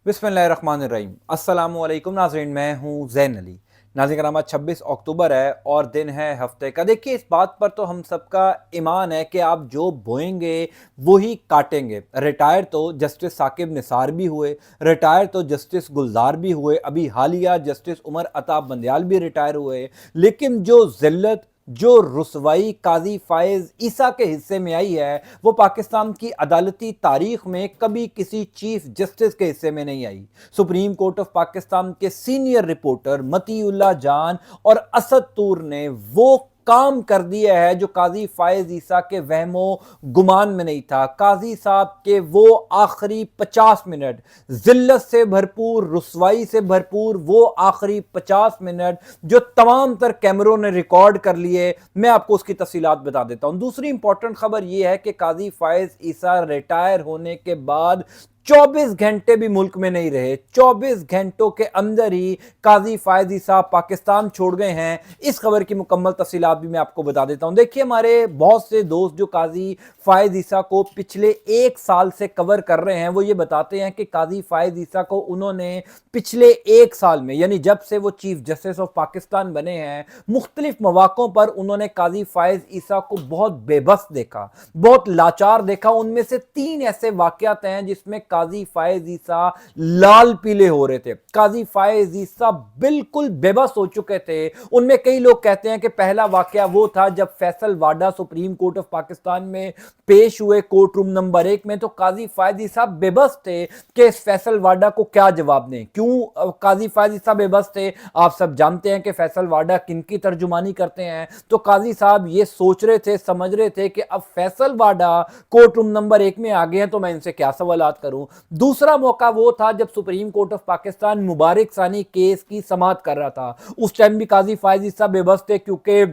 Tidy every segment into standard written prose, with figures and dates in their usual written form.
बिस्मिल्लाहिर्रहमानिर्रहीम। अस्सलामुअलैकुम नाज़रीन, मैं हूँ ज़ैन अली। नाज़रीन करामत, 26 अक्टूबर है और दिन है हफ्ते का। देखिए, इस बात पर तो हम सबका ईमान है कि आप जो बोएंगे वही काटेंगे। रिटायर तो जस्टिस साकिब निसार भी हुए, रिटायर तो जस्टिस गुलजार भी हुए, अभी हालिया जस्टिस उमर अता बंदयाल भी रिटायर हुए। लेकिन जो जिल्लत, जो रुसवाई काजी फायज ईसा के हिस्से में आई है, वो पाकिस्तान की अदालती तारीख में कभी किसी चीफ जस्टिस के हिस्से में नहीं आई। सुप्रीम कोर्ट ऑफ पाकिस्तान के सीनियर रिपोर्टर मतीउल्लाह जान और असद तूर ने वो काम कर दिया है जो काजी फायज ईसा के वहमो गुमान में नहीं था। काजी साहब के वो आखिरी 50 मिनट, जिल्लत से भरपूर, रुसवाई से भरपूर वो आखिरी 50 मिनट जो तमाम तर कैमरों ने रिकॉर्ड कर लिए, मैं आपको उसकी तफसीलात बता देता हूं। दूसरी इंपॉर्टेंट खबर यह है कि काजी फायज ईसा रिटायर होने के बाद 24 घंटे भी मुल्क में नहीं रहे। 24 घंटों के अंदर ही काजी फायज ईसा पाकिस्तान छोड़ गए हैं। इस खबर की मुकम्मल तफसीलात भी मैं आपको बता देता हूं। देखिए, हमारे बहुत से दोस्त जो काजी फायज ईसा को पिछले एक साल से कवर कर रहे हैं, वो ये बताते हैं कि काजी फायज ईसा को उन्होंने पिछले एक साल में, यानी जब से वो चीफ जस्टिस ऑफ पाकिस्तान बने हैं, मुख्तलिफ मौकों पर उन्होंने काजी फायज ईसा को बहुत बेबस देखा, बहुत लाचार देखा। उनमें से 3 ऐसे वाकयात हैं जिसमें काजी फायज ईसा लाल पीले हो रहे थे। काजी फायज ईसा बिल्कुल बेबस हो चुके थे। उनमें कई लोग कहते हैं कि पहला वाकया वो था जब फैसल वाडा सुप्रीम कोर्ट ऑफ पाकिस्तान में पेश हुए कोर्ट रूम नंबर 1 में, तो काजी फायज ईसा बेबस थे कि इस फैसल वाडा को क्या जवाब दें। क्यों काजी फायज ईसा बेबस थे? आप सब जानते हैं कि फैसल वाडा किनकी तर्जुमानी करते हैं। तो काजी साहब ये सोच रहे थे, समझ रहे थे कि अब फैसल वाडा कोर्ट रूम नंबर 1 में आ गए हैं तो मैं इनसे क्या सवालात करूं। दूसरा मौका वो था जब सुप्रीम कोर्ट ऑफ पाकिस्तान मुबारक सानी केस की समाअत कर रहा था। उस टाइम भी काजी फायज ईसा बेबस थे, क्योंकि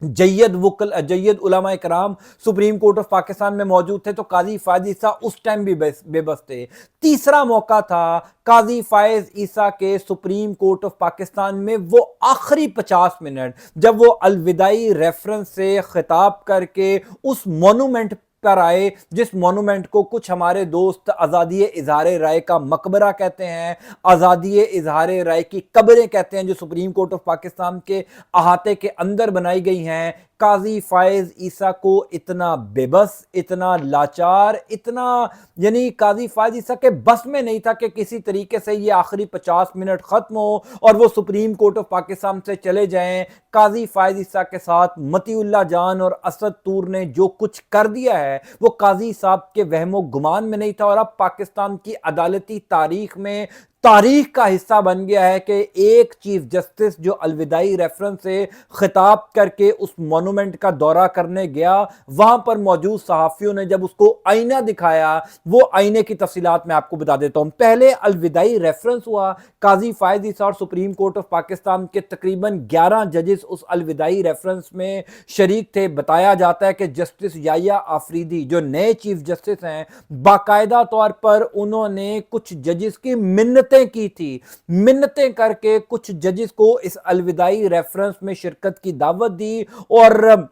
जय्यद उलमा इकराम सुप्रीम कोर्ट ऑफ पाकिस्तान में मौजूद थे, तो काजी फायज ईसा उस टाइम भी बेबस थे। तीसरा मौका था काजी फायज ईसा के सुप्रीम कोर्ट ऑफ पाकिस्तान में वो आखिरी 50 मिनट, जब वो अलविदाई रेफरेंस से खिताब करके उस मोनूमेंट पर आए, जिस मोनूमेंट को कुछ हमारे दोस्त आज़ादी इजहार राय का मकबरा कहते हैं, आज़ादी इजहार राय की कब्रें कहते हैं, जो सुप्रीम कोर्ट ऑफ पाकिस्तान के अहाते के अंदर बनाई गई हैं। काजी फायज ईसा को इतना बेबस, इतना लाचार, इतना, यानी काजी फायज ईसा के बस में नहीं था कि किसी तरीके से ये आखिरी 50 मिनट खत्म हो और वो सुप्रीम कोर्ट ऑफ पाकिस्तान से चले जाएं। काजी फायज ईसा के साथ मतीउल्लाह जान और असद तूर ने जो कुछ कर दिया है वो काजी साहब के वहमो गुमान में नहीं था, और अब पाकिस्तान की अदालती तारीख में तारीख का हिस्सा बन गया है कि एक चीफ जस्टिस जो अलविदाई रेफरेंस से खिताब करके उस मोनूमेंट का दौरा करने गया, वहां पर मौजूद सहाफियों ने जब उसको आईना दिखाया, वो आईने की तफसीलात मैं आपको बता देता हूं। पहले अलविदाई रेफरेंस हुआ, काजी फायज ईसा और सुप्रीम कोर्ट ऑफ पाकिस्तान के तकरीबन 11 जजेस उस अलविदाई रेफरेंस में शरीक थे। बताया जाता है कि जस्टिस याया आफरीदी जो नए चीफ जस्टिस हैं, बाकायदा तौर पर उन्होंने कुछ जजेस की मिन्नतें की थी, मिन्नतें करके कुछ जजेस को इस अलविदाई रेफरेंस में शिरकत की दावत दी, और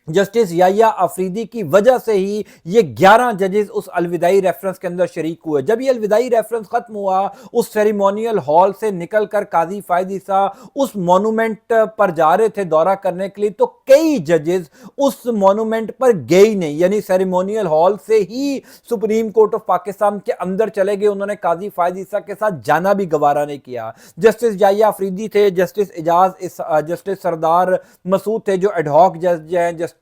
जस्टिस याया अफरीदी की वजह से ही ये 11 जजेस उस अलविदाई रेफरेंस के अंदर शरीक हुए। जब ये अलविदाई रेफरेंस खत्म हुआ, उस सेरेमोनियल हॉल से निकलकर काजी फायज ईसा उस मोनूमेंट पर जा रहे थे दौरा करने के लिए, तो कई जजेस उस मोनूमेंट पर गए ही नहीं, यानी सेरेमोनियल हॉल से ही सुप्रीम कोर्ट ऑफ पाकिस्तान के अंदर चले गए। उन्होंने काजी फायज ईसा के साथ जाना भी गवारा नहीं किया। जस्टिस याया अफरीदी थे, जस्टिस इजाज, जस्टिस सरदार मसूद थे जो एडहॉक जज हैं, जस्टिस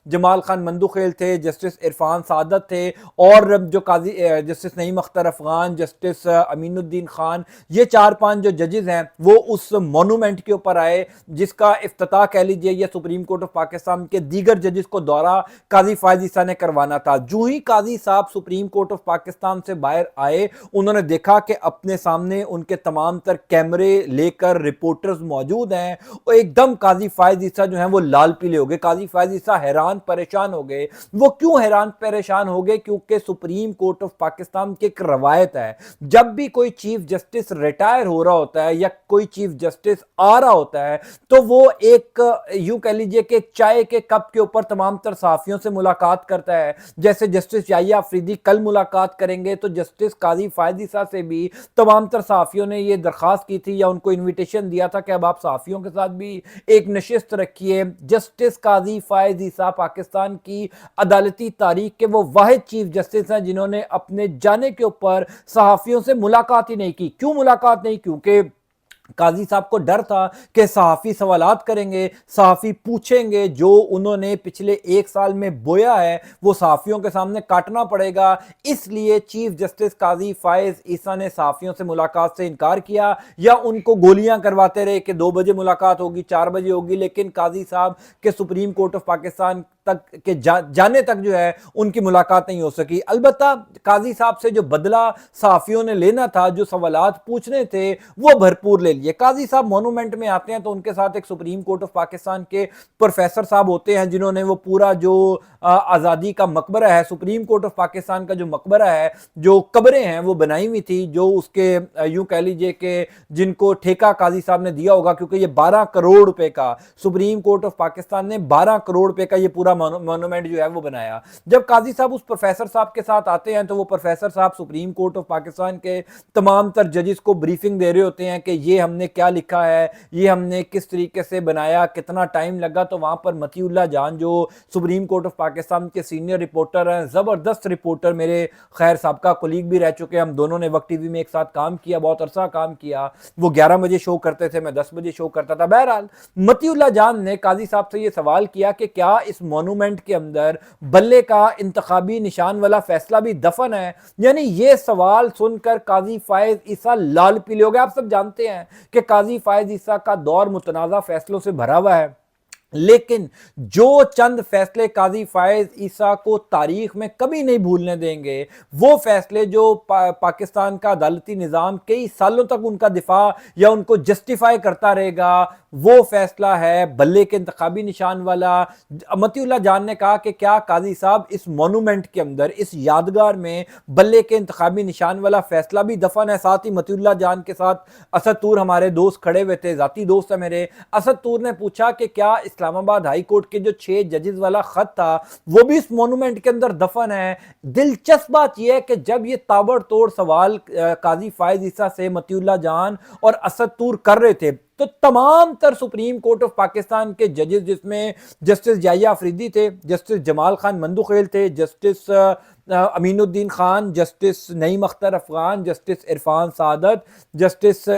जमाल खान मंदुखेल थे, जस्टिस इरफान सादत थे, और जो काजी जस्टिस नईम अख्तर अफगान, जस्टिस अमीनुद्दीन खान, ये 4-5 जो जजेस हैं वो उस मोनूमेंट के ऊपर आए, जिसका इफ्तिताह कह लीजिए या सुप्रीम कोर्ट ऑफ पाकिस्तान के दीगर जजेस को दौरा काजी फायज ईसा ने करवाना था। जो ही काजी साहब सुप्रीम कोर्ट ऑफ पाकिस्तान से बाहर आए, उन्होंने देखा कि अपने सामने उनके तमाम तर कैमरे लेकर रिपोर्टर्स मौजूद हैं, और एकदम काजी फायज ईसा जो हैं वो लाल पीले हो गए। काजी فائز عیسیٰ حیران پریشان ہو گئے۔ وہ کیوں حیران پریشان ہو گئے؟ کیونکہ سپریم کورٹ آف پاکستان کی ایک روایت ہے، جب بھی کوئی چیف جسٹس ریٹائر ہو رہا ہوتا ہے یا کوئی چیف جسٹس آ رہا ہوتا ہے تو وہ ایک یوں کہہ لیجئے کہ چائے کے کپ کے اوپر تمام تر صحافیوں سے ملاقات کرتا ہے۔ جیسے جسٹس یحییٰ آفریدی کل ملاقات کریں گے تو جسٹس قاضی فائز عیسیٰ سے بھی تمام تر صحافیوں نے یہ درخواست کی تھی یا ان کو انویٹیشن دیا تھا کہ اب آپ صحافیوں کے ساتھ بھی ایک نشست رکھیے۔ جسٹس قاضی فائز عیسیٰ پاکستان کی عدالتی تاریخ کے وہ واحد چیف جسٹس ہیں جنہوں نے اپنے جانے کے اوپر صحافیوں سے ملاقات ہی نہیں کی۔ کیوں ملاقات نہیں؟ کیونکہ قاضی صاحب کو ڈر تھا کہ صحافی سوالات کریں گے، صحافی پوچھیں گے، جو انہوں نے پچھلے ایک سال میں بویا ہے وہ صحافیوں کے سامنے کاٹنا پڑے گا۔ اس لیے چیف جسٹس قاضی فائز عیسیٰ نے صحافیوں سے ملاقات سے انکار کیا یا ان کو گولیاں کرواتے رہے کہ 2 بجے ملاقات ہوگی، 4 بجے ہوگی، لیکن قاضی صاحب کے سپریم کورٹ آف پاکستان تک کے جانے تک جو ہے ان کی ملاقات نہیں ہو سکی۔ البتہ قاضی صاحب سے جو بدلہ صحافیوں نے لینا تھا، جو سوالات پوچھنے تھے، وہ بھرپور لے لیے۔ قاضی صاحب مونومنٹ میں آتے ہیں تو ان کے ساتھ ایک سپریم کورٹ آف پاکستان کے پروفیسر صاحب ہوتے ہیں جنہوں نے وہ پورا جو آزادی کا مقبرہ ہے، سپریم کورٹ آف پاکستان کا جو مقبرہ ہے، جو قبریں ہیں وہ بنائی ہوئی تھی، جو اس کے یوں کہہ لیجئے کہ جن کو ٹھیکہ قاضی صاحب نے دیا ہوگا، کیونکہ یہ 12 کروڑ روپے کا سپریم کورٹ آف پاکستان نے 12 کروڑ روپے کا یہ پورا مونومنٹ جو ہے وہ بنایا۔ جب قاضی صاحب اس پروفیسر صاحب کے ساتھ آتے ہیں تو وہ پروفیسر صاحب سپریم کورٹ آف پاکستان کے تمام تر ججز کو بریفنگ دے رہے ہوتے ہیں کہ یہ ہم نے کیا لکھا ہے، یہ ہم نے کس طریقے سے بنایا، کتنا ٹائم لگا۔ تو وہاں پر متی اللہ جان جو سپریم کورٹ آف پاکستان کے سینئر رپورٹر ہیں، زبردست رپورٹر، میرے خیر سابقہ کولیگ بھی رہ چکے ہیں، ہم دونوں نے وقت ٹی وی میں ایک ساتھ کام کیا، بہت عرصہ کام کیا۔ وہ 11 بجے شو کرتے تھے، میں 10 بجے شو کرتا تھا۔ بہرحال متی اللہ جان نے قاضی صاحب سے یہ سوال کیا کہ کیا اس مونومنٹ کے اندر بلے کا انتخابی نشان والا فیصلہ بھی دفن ہے؟ یعنی یہ سوال سن کر قاضی فائز عیسیٰ لال پیلے ہو گئے۔ آپ سب جانتے ہیں کہ قاضی فائز عیسیٰ کا دور متنازع فیصلوں سے بھرا ہوا ہے، لیکن جو چند فیصلے قاضی فائز عیسیٰ کو تاریخ میں کبھی نہیں بھولنے دیں گے، وہ فیصلے جو پاکستان کا عدالتی نظام کئی سالوں تک ان کا دفاع یا ان کو جسٹیفائی کرتا رہے گا، وہ فیصلہ ہے بلے کے انتخابی نشان والا۔ متی اللہ جان نے کہا کہ کیا قاضی صاحب اس مونومنٹ کے اندر، اس یادگار میں بلے کے انتخابی نشان والا فیصلہ بھی دفن ہے؟ ساتھ ہی متی اللہ جان کے ساتھ اسد طور ہمارے دوست کھڑے ہوئے تھے، ذاتی دوست ہے میرے۔ اسد طور نے پوچھا کہ کیا اسلام آباد ہائی کورٹ کے جو 6 ججز والا خط تھا وہ بھی اس مونومنٹ کے اندر دفن ہے؟ دلچسپ بات یہ ہے کہ جب یہ تابڑ توڑ سوال قاضی فائز عیسیٰ سے متی اللہ جان اور اسد طور کر رہے تھے تو تمام تر سپریم کورٹ آف پاکستان کے ججز، جس میں جسٹس یحییٰ آفریدی تھے، جسٹس جمال خان مندوخیل تھے، جسٹس امین الدین خان، جسٹس نعیم اختر افغان، جسٹس عرفان سعادت، جسٹس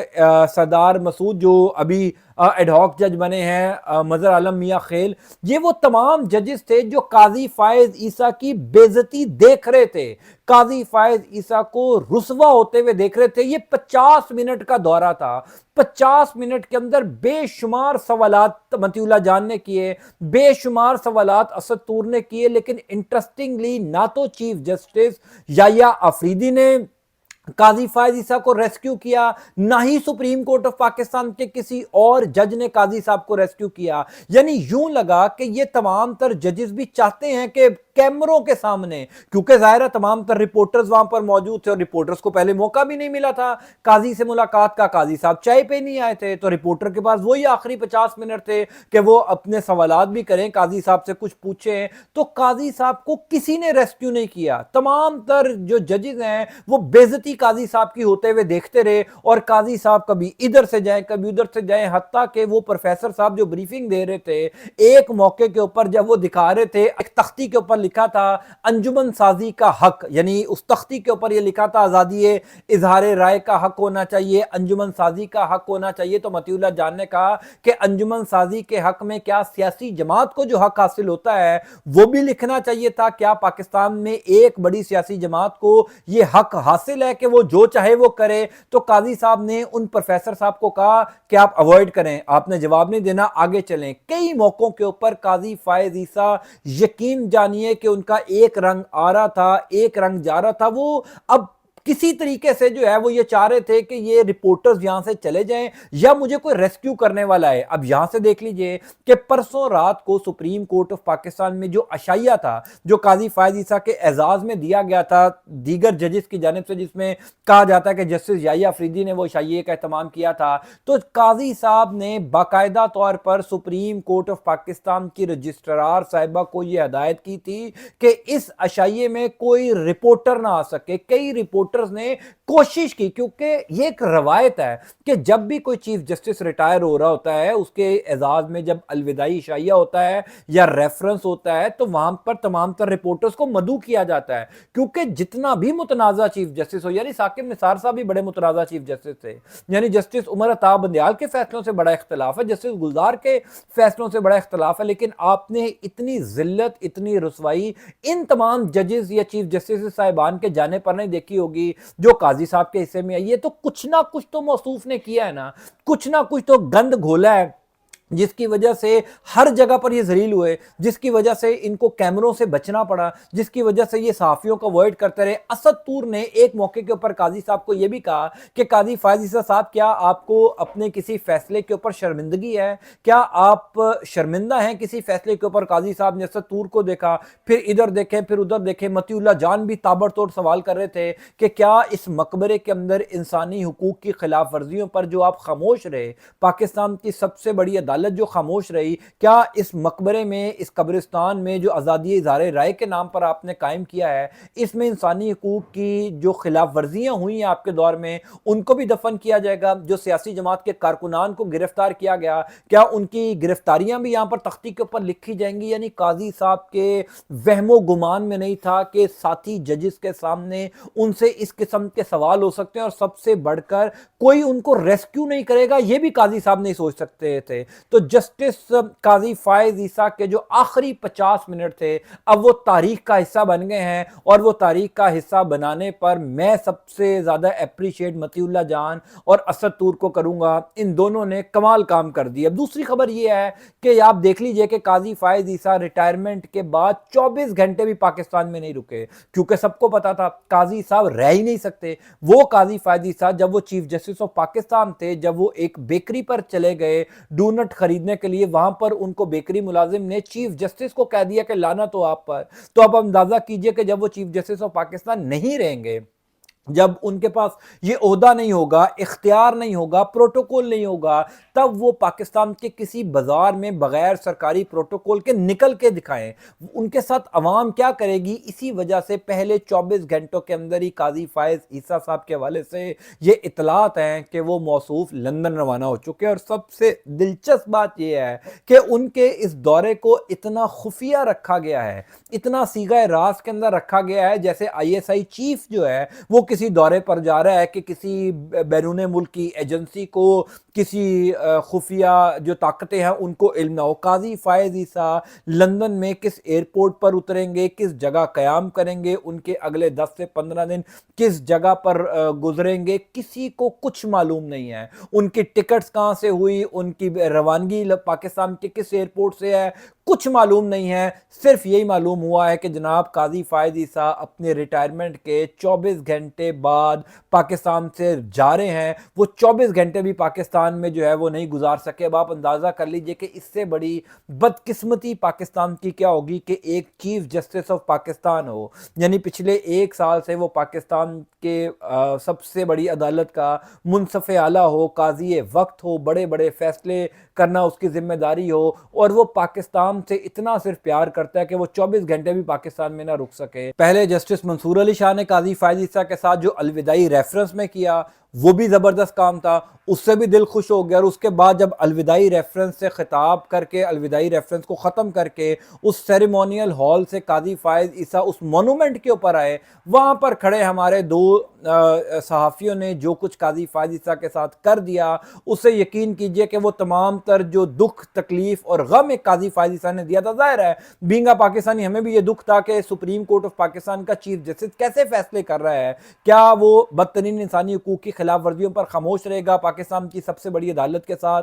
سردار مسعود جو ابھی ایڈ ہاک جج بنے ہیں، مظہر عالم میاں خیل، یہ وہ تمام ججز تھے جو قاضی فائز عیسیٰ کی بے عزتی دیکھ رہے تھے، قاضی فائز عیسیٰ کو رسوا ہوتے ہوئے دیکھ رہے تھے۔ یہ 50 منٹ کا دورہ تھا، 50 منٹ کے اندر بے شمار سوالات متی اللہ جان نے کیے، بے شمار سوالات اسد طور نے کیے، لیکن انٹرسٹنگلی نہ تو چیف جسٹس یحییٰ آفریدی نے قاضی فائز عیسیٰ کو ریسکیو کیا، نہ ہی سپریم کورٹ آف پاکستان کے کسی اور جج نے قاضی صاحب کو ریسکیو کیا۔ یعنی یوں لگا کہ یہ تمام تر ججز بھی چاہتے ہیں کہ کیمروں کے سامنے، کیونکہ ظاہر ہے تمام تر رپورٹرز وہاں پر موجود تھے اور رپورٹرز کو پہلے موقع بھی نہیں ملا تھا قاضی سے ملاقات کا، قاضی صاحب چائے پہ نہیں آئے تھے، تو رپورٹر کے پاس وہی آخری 50 منٹ تھے کہ وہ اپنے سوالات بھی کریں، قاضی صاحب سے کچھ پوچھیں۔ تو قاضی صاحب کو کسی نے ریسکیو نہیں کیا، تمام تر جو ججز ہیں وہ بے عزتی قاضی صاحب کی ہوتے ہوئے دیکھتے رہے، اور قاضی صاحب کبھی ادھر سے جائیں کبھی ادھر سے جائیں، حتیٰ کہ وہ پروفیسر صاحب جو بریفنگ دے رہے تھے، ایک موقع کے اوپر جب وہ دکھا رہے تھے، ایک تختی کے اوپر لکھا تھا انجمن سازی کا حق، یعنی اس تختی کے اوپر یہ لکھا تھا آزادی اظہار رائے کا حق ہونا چاہیے، انجمن سازی کا حق ہونا چاہیے۔ تو متی اللہ جان نے کہا کہ انجمن سازی کے حق میں کیا سیاسی جماعت کو جو حق حاصل ہوتا ہے وہ بھی لکھنا چاہیے تھا؟ کیا پاکستان میں ایک بڑی سیاسی جماعت کو یہ حق حاصل ہے کہ وہ جو چاہے وہ کرے؟ تو قاضی صاحب نے ان پروفیسر صاحب کو کہا کہ آپ اوائڈ کریں، آپ نے جواب نہیں دینا، آگے چلیں۔ کئی موقعوں کے اوپر قاضی فائز عیسیٰ یقین جانیے کہ ان کا ایک رنگ آ رہا تھا، ایک رنگ جا رہا تھا، وہ اب किसी तरीके से जो है वो ये चाह रहे थे कि ये रिपोर्टर्स यहां से चले जाएं या मुझे कोई रेस्क्यू करने वाला है। अब यहां से देख लीजिए कि परसों रात को सुप्रीम कोर्ट ऑफ पाकिस्तान में जो अशाइया था, जो काजी फायज ईसा के एजाज में दिया गया था दीगर जजेस की जानिब से, जिसमें कहा जाता है कि जस्टिस याहिया अफरीदी ने वो अशाइये का एहतमाम किया था, तो काजी साहब ने बाकायदा तौर पर सुप्रीम कोर्ट ऑफ पाकिस्तान की रजिस्ट्रार साहिबा को यह हदायत की थी कि इस अशाइये में कोई रिपोर्टर ना आ सके। कई रिपोर्टर्स ने कोशिश की, क्योंकि ये एक रवायत है कि जब भी कोई चीफ जस्टिस रिटायर हो रहा होता है, उसके एजाज में जब अलविदाई इशाइया होता है या रेफरेंस होता है, तो वहां पर तमाम तर रिपोर्टर्स को मदऊ किया जाता है। क्योंकि जितना भी मुतनाज़ा चीफ जस्टिस हो, यानी साकिब निसार साहब भी बड़े मुतनाज़ा चीफ जस्टिस थे, यानी जस्टिस उमर अता बंदियाल के फैसलों से बड़ा इख्तलाफ है, जस्टिस गुलजार के फैसलों से बड़ा इख्तलाफ है, लेकिन आपने इतनी जिल्लत, इतनी रुसवाई इन तमाम जजेस या चीफ जस्टिस साहिबान के जाने पर नहीं देखी होगी जो काजी साहब के हिस्से में आई है। तो कुछ ना कुछ तो मौसूफ ने किया है ना, कुछ ना कुछ तो गंद घोला है, जिसकी वजह से हर जगह पर ये जलील हुए, जिसकी वजह से इनको कैमरों से बचना पड़ा, जिसकी वजह से ये सहाफियों को अवॉइड करते रहे। असद तूर ने एक मौके के ऊपर काजी साहब को यह भी कहा कि काजी फायज ईसा साहब, क्या आपको अपने किसी फैसले के ऊपर शर्मिंदगी है, क्या आप शर्मिंदा हैं किसी फैसले के ऊपर? काजी साहब ने असद तूर को देखा, फिर इधर देखे, फिर उधर देखे। मतीउल्लाह जान भी ताबड़तोड़ सवाल कर रहे थे कि क्या इस मकबरे के अंदर इंसानी हुकूक की खिलाफ वर्जियों पर जो आप खामोश रहे, पाकिस्तान की सबसे बड़ी अदालत जो खामोश रही, क्या इस मकबरे में, इस कब्रिस्तान में जो आज़ादी इज़हार राय के नाम पर आपने कायम किया है, इसमें इंसानी हुकूक की जो खिलाफ वर्जियाँ हुई हैं आपके दौर में, उनको भी दफन किया जाएगा? जो सियासी जमात के कारकुनान को गिरफ्तार किया गया, क्या उनकी गिरफ्तारियां भी यहाँ पर तख्ती के ऊपर लिखी जाएंगी? यानी काजी साहब के वहमो गुमान में नहीं था कि साथी जजेस के सामने उनसे इस किस्म के सवाल हो सकते हैं, और सबसे बढ़कर कोई उनको रेस्क्यू नहीं करेगा, ये भी काजी साहब नहीं सोच सकते थे। तो जस्टिस काजी फायज ईसा के जो आखिरी 50 मिनट थे, अब वो तारीख का हिस्सा बन गए हैं, और वो तारीख का हिस्सा बनाने पर मैं सबसे ज्यादा अप्रिशिएट मतीउल्लाह जान और असद तूर को करूंगा। इन दोनों ने कमाल काम कर दिया। दूसरी खबर ये है कि आप देख लीजिए कि काजी फायज ईसा रिटायरमेंट के बाद 24 घंटे भी पाकिस्तान में नहीं रुके, क्योंकि सबको पता था काजी साहब रह ही नहीं सकते। वो काजी फायज ईसा जब वो चीफ जस्टिस ऑफ पाकिस्तान थे, जब वो एक बेकरी पर चले गए डोनट खरीदने के लिए, वहां पर उनको बेकरी मुलाजिम ने चीफ जस्टिस को कह दिया कि लाना तो आप पर। तो अब अंदाजा कीजिए कि जब वो चीफ जस्टिस ऑफ पाकिस्तान नहीं रहेंगे, जब उनके पास ये ओहदा नहीं होगा, इख्तियार नहीं होगा, प्रोटोकॉल नहीं होगा, तब वो पाकिस्तान के किसी बाजार में बगैर सरकारी प्रोटोकॉल के निकल के दिखाएं, उनके साथ अवाम क्या करेगी? इसी वजह से पहले 24 घंटों के अंदर ही काजी फायज ईसा साहब के हवाले से ये इतलात हैं कि वो मौसूफ लंदन रवाना हो चुके हैं। और सबसे दिलचस्प बात यह है कि उनके इस दौरे को इतना खुफिया रखा गया है, इतना सीगा राज के अंदर रखा गया है, जैसे ISI चीफ जो है वो किसी दौरे पर जा रहा है कि किसी बैरून मुल्क की एजेंसी को किसी खुफिया जो ताकतें हैं उनको इल्म ना हो। काजी फायज ईसा लंदन में किस एयरपोर्ट पर उतरेंगे, किस जगह क़याम करेंगे, उनके अगले 10 से 15 दिन किस जगह पर गुजरेंगे, किसी को कुछ मालूम नहीं है। उनकी टिकट्स कहाँ से हुई, उनकी रवानगी पाकिस्तान के किस एयरपोर्ट से है, कुछ मालूम नहीं है। सिर्फ यही मालूम हुआ है कि जनाब काजी फायज ईसा अपने रिटायरमेंट के 24 घंटे बाद पाकिस्तान से जा रहे हैं। वो 24 घंटे भी पाकिस्तान में जो है वो नहीं गुजार सके। अब आप अंदाज़ा कर लीजिए कि इससे बड़ी बदकिस्मती पाकिस्तान की क्या होगी कि एक चीफ जस्टिस ऑफ पाकिस्तान हो, यानी पिछले 1 साल से वो पाकिस्तान के सबसे बड़ी अदालत का मुनसफ़ आला हो, काजी वक्त हो, बड़े बड़े फैसले करना उसकी जिम्मेदारी हो, और वो पाकिस्तान से इतना सिर्फ प्यार करता है कि वो 24 घंटे भी पाकिस्तान में ना रुक सके। पहले जस्टिस मंसूर अली शाह ने काजी फायज ईसा के साथ जो अलविदाई रेफरेंस में किया वो भी ज़बरदस्त काम था, उससे भी दिल खुश हो गया। और उसके बाद जब अलविदाई रेफरेंस से खिताब करके, अलविदाई रेफरेंस को ख़त्म करके उस सेरेमोनियल हॉल से काजी फायज ईसा उस मोनूमेंट के ऊपर आए, वहाँ पर खड़े हमारे 2 सहाफ़ियों ने जो कुछ काजी फायज ईसा के साथ कर दिया, उससे यकीन कीजिए कि वो तमाम तर जो दुख, तकलीफ़ और गम एक काजी फायज ईसा ने दिया था, ज़ाहिर है बींगा पाकिस्तानी हमें भी ये दुख था कि सुप्रीम कोर्ट ऑफ पाकिस्तान का चीफ जस्टिस कैसे फैसले कर रहा है। क्या वो बदतरीन इंसानी हुकूक की खिलाफ वर्जियों पर खामोश रहेगा? पाकिस्तान की सबसे बड़ी अदालत के साथ,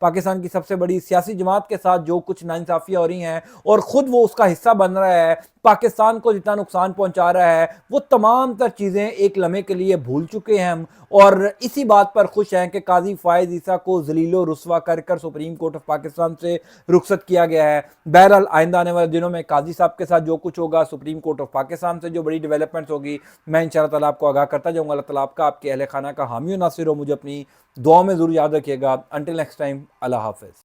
पाकिस्तान की सबसे बड़ी सियासी जमात के साथ जो कुछ नाइंसाफियां हो रही हैं और खुद वो उसका हिस्सा बन रहा है, پاکستان کو جتنا نقصان پہنچا رہا ہے وہ تمام تر چیزیں ایک لمحے کے لیے بھول چکے ہیں ہم، اور اسی بات پر خوش ہیں کہ قاضی فائز عیسیٰ کو ذلیل و رسوا کر کر سپریم کورٹ آف پاکستان سے رخصت کیا گیا ہے۔ بہرحال آئندہ آنے والے دنوں میں قاضی صاحب کے ساتھ جو کچھ ہوگا، سپریم کورٹ آف پاکستان سے جو بڑی ڈیولپمنٹس ہوگی، میں انشاءاللہ تعالیٰ آپ کو آگاہ کرتا جاؤں گا۔ اللہ تعالیٰ آپ کا، آپ کے اہل خانہ کا حامی و ناصر ہو۔ مجھے اپنی دعاؤں میں ضرور یاد رکھیے گا۔ انٹل نیکسٹ ٹائم، اللہ حافظ۔